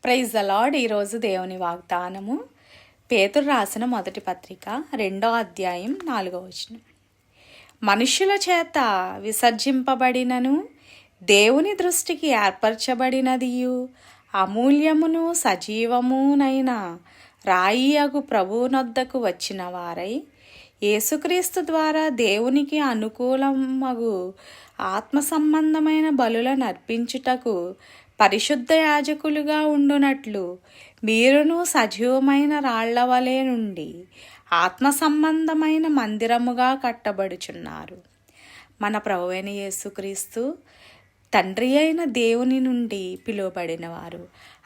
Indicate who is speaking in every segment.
Speaker 1: Praise the lord. ఈరోజు దేవుని వాగ్దానము పేతురు రాసిన మొదటి పత్రిక 2వ అధ్యాయం 4వ వచనం. మనుష్యుల చేత విసర్జింపబడినను దేవుని దృష్టికి ఏర్పరచబడినదియు అమూల్యమును సజీవమునైన రాయియగు ప్రభువునొద్దకు వచ్చిన వారై యేసుక్రీస్తు ద్వారా దేవునికి అనుకూలమగు ఆత్మ సంబంధమైన బలులను అర్పించుటకు పరిశుద్ధ యాజకులుగా ఉండునట్లు మీరును సజీవమైన రాళ్ల వలె నుండి ఆత్మ సంబంధమైన మందిరముగా కట్టబడుచున్నారు. మన ప్రభువైన యేసుక్రీస్తు తండ్రి అయిన దేవుని నుండి పిలువబడినవారు.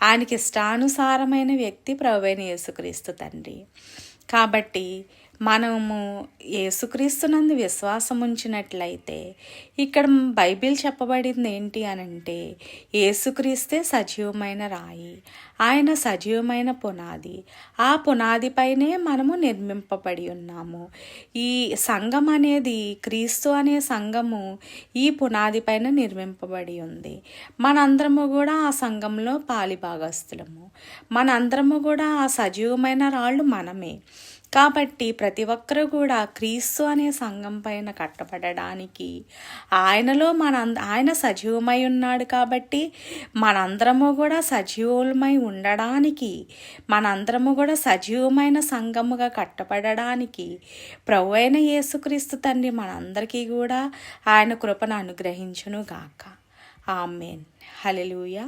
Speaker 1: ఆయనకి ఇష్టానుసారమైన వ్యక్తి ప్రభువైన యేసుక్రీస్తు తండ్రి. కాబట్టి మనము యేసుక్రీస్తునందు విశ్వాసం ఉంచినట్లయితే ఇక్కడ బైబిల్ చెప్పబడింది ఏంటి అనంటే, యేసుక్రీస్తే సజీవమైన రాయి, ఆయన సజీవమైన పునాది. ఆ పునాదిపైనే మనము నిర్మింపబడి ఉన్నాము. ఈ సంఘం అనేది, క్రీస్తు అనే సంఘము ఈ పునాది పైన నిర్మింపబడి ఉంది. మనందరము కూడా ఆ సంఘంలో పాలిభాగస్తులము. మనందరము కూడా ఆ సజీవమైన రాళ్ళు మనమే. కాబట్టి ప్రతి ఒక్కరూ కూడా క్రీస్తు అనే సంఘం పైన కట్టబడడానికి, ఆయన సజీవమై ఉన్నాడు కాబట్టి మనందరము కూడా సజీవులమై ఉండడానికి, మనందరము కూడా సజీవమైన సంఘముగా కట్టబడడానికి ప్రభు అయిన యేసుక్రీస్తు తండ్రి మనందరికీ కూడా ఆయన కృపను అనుగ్రహించును గాక. ఆమేన్. హల్లెలూయా.